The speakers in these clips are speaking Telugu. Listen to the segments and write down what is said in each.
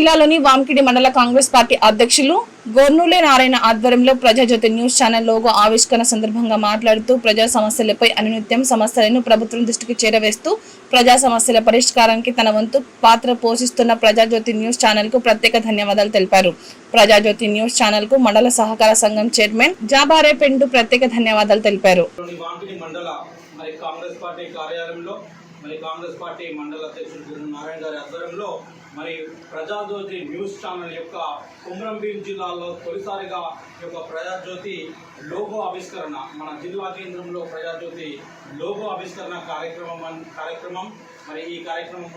జిల్లాలోని వాంకిడి మండల కాంగ్రెస్ పార్టీ అధ్యక్షులు గోర్నూలే నారాయణ ఆధ్వర్యంలో ప్రజాజ్యోతి న్యూస్ ఛానల్ లోగో ఆవిష్కరణ సందర్భంగా మాట్లాడుతూ ప్రజా సమస్యలపై అనునిత్యం సమస్యలను ప్రభుత్వం దృష్టికి చేరవేస్తూ ప్రజా సమస్యల పరిష్కారానికి తన వంతు పాత్ర పోషిస్తున్న ప్రజాజ్యోతి న్యూస్ ఛానల్ కు ప్రత్యేక ధన్యవాదాలు తెలిపారు. ప్రజాజ్యోతి న్యూస్ ఛానల్ కు మండల సహకార సంఘం చైర్మన్ జాబారే పెండు ప్రత్యేక ధన్యవాదాలు తెలిపారు. కాంగ్రెస్ పార్టీ మండల అధ్యక్షుడు నారాయణ గారి ఆధ్వర్యంలో ప్రజాజ్యోతి న్యూస్ ఛానల్ యొక్క కుమ్రంభీం జిల్లాలో తొలిసారిగా ప్రజాజ్యోతి లోగో ఆవిష్కరణ మన జిల్లా కేంద్రంలో ప్రజాజ్యోతి లోగో ఆవిష్కరణ కార్యక్రమం ఈ కార్యక్రమం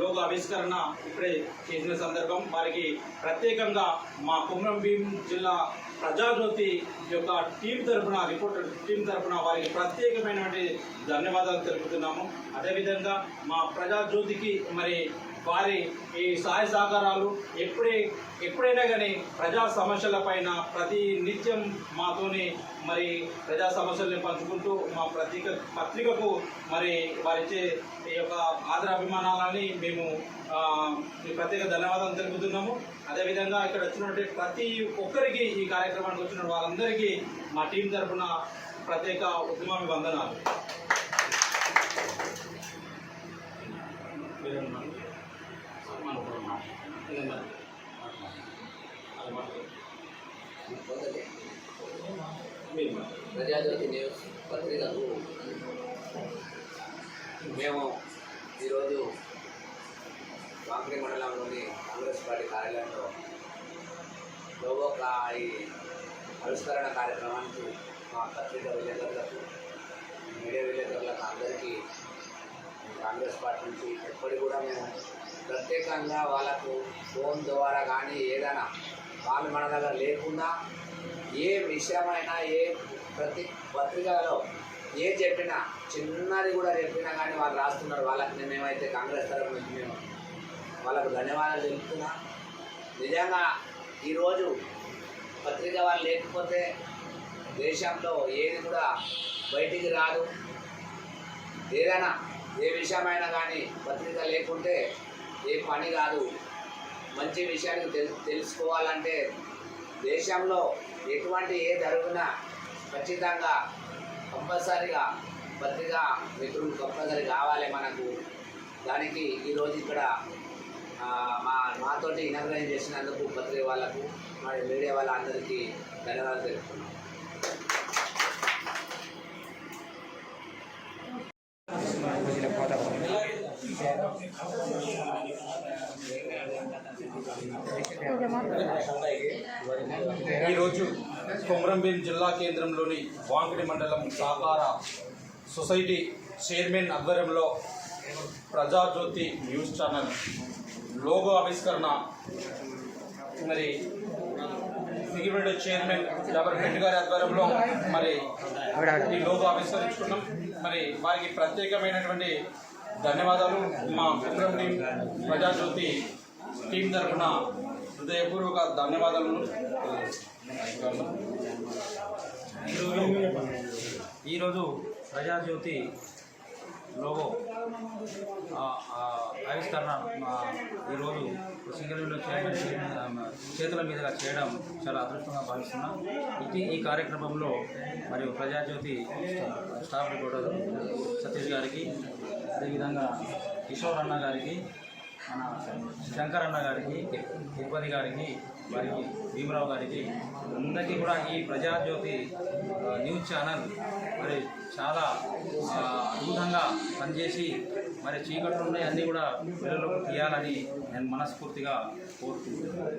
లోగో ఆవిష్కరణ ఇప్పుడే చేసిన సందర్భం వారికి ప్రత్యేకంగా మా కుమ్రంభీం జిల్లా ప్రజాజ్యోతి యొక్క రిపోర్టర్ టీం తరఫున వారికి ప్రత్యేకమైనటువంటి ధన్యవాదాలు తెలుపుతున్నాము. అదేవిధంగా మా ప్రజాజ్యోతికి వారి ఈ సహాయ సహకారాలు ఎప్పుడైనా కానీ ప్రజా సమస్యల పైన ప్రతి నిత్యం మాతోని ప్రజా సమస్యల్ని పంచుకుంటూ మా పత్రికకు వారిచ్చే ఈ యొక్క ఆదరాభిమానాలని మేము ప్రత్యేక ధన్యవాదాలు తెలుపుతున్నాము. అదేవిధంగా ఇక్కడ వచ్చినటువంటి ప్రతి ఒక్కరికి ఈ కార్యక్రమానికి వచ్చిన వారందరికీ మా టీం తరఫున ప్రత్యేక వందనాలు. ప్రజాజ్యోతి న్యూస్ పత్రికకు మేము ఈరోజు వాంకిడి మండలంలోని కాంగ్రెస్ పార్టీ కార్యాలయంలో లోగో ఈ ఆవిష్కరణ కార్యక్రమానికి మా పత్రిక విలేకరులకు మీడియా విలేకరులకు అందరికీ కాంగ్రెస్ పార్టీ నుంచి ఎప్పటికి కూడా మేము ప్రత్యేకంగా వాళ్ళకు ఫోన్ ద్వారా కానీ ఏదైనా వాళ్ళు మన దగ్గర లేకుండా ఏ విషయమైనా ప్రతి పత్రికలో చెప్పినా చిన్నది కూడా చెప్పినా కానీ వాళ్ళు రాస్తున్నారు. వాళ్ళకి మేమైతే కాంగ్రెస్ తరఫు నుంచి మేము వాళ్ళకు ధన్యవాదాలు తెలుపుతున్నా. నిజంగా ఈరోజు పత్రిక వాళ్ళు లేకపోతే దేశంలో ఏది కూడా బయటికి రాదు. ఏదైనా ఏ విషయమైనా కానీ పత్రిక లేకుంటే ఏ పని కాదు. మంచి విషయానికి తెలుసుకోవాలంటే దేశంలో ఎటువంటి జరిగినా ఖచ్చితంగా కంపల్సరీగా పత్రిక మిత్రులు కంపల్సరీ కావాలి మనకు. దానికి ఈరోజు ఇక్కడ మాతోటి ఇనాగ్రేట్ చేసినందుకు పత్రిక వాళ్ళకు మీడియా వాళ్ళందరికీ ధన్యవాదాలు తెలుపుతున్నాం. ఈరోజు కొమరంభీం జిల్లా కేంద్రంలోని వాంకిడి మండలం సహకార సొసైటీ చైర్మన్ ఆధ్వర్యంలో ప్రజాజ్యోతి న్యూస్ ఛానల్ లోగో ఆవిష్కరణ సిగిరెడ్డి చైర్మన్ జాబారే పెండు గారి ఆధ్వర్యంలో ఈ లోగో ఆవిష్కరించుకున్నాం. వారికి ప్రత్యేకమైనటువంటి ధన్యవాదాలు. మా కొమరంభీం ప్రజాజ్యోతి టీం తరఫున హృదయపూర్వక ధన్యవాదాలు. ఈరోజు ప్రజాజ్యోతి లోగో ఆవిష్కరణ ఈరోజు సింగిల్ విండో చేతుల మీదుగా చేయడం చాలా అదృష్టంగా భావిస్తున్నాం. ఈ కార్యక్రమంలో ప్రజాజ్యోతి స్టాఫ్ రిపోర్టర్ సతీష్ గారికి, అదేవిధంగా కిషోర్ అన్న గారికి, మన శంకర్ అన్న గారికి, తిరుపతి గారికి, వారికి భీమరావు గారికి అందరికీ కూడా ఈ ప్రజాజ్యోతి న్యూస్ ఛానల్ చాలా అద్భుతంగా పనిచేసి చీకట్లు ఉన్నాయి అన్నీ కూడా పిల్లలకు తీయాలని నేను మనస్ఫూర్తిగా కోరుకుంటున్నాను.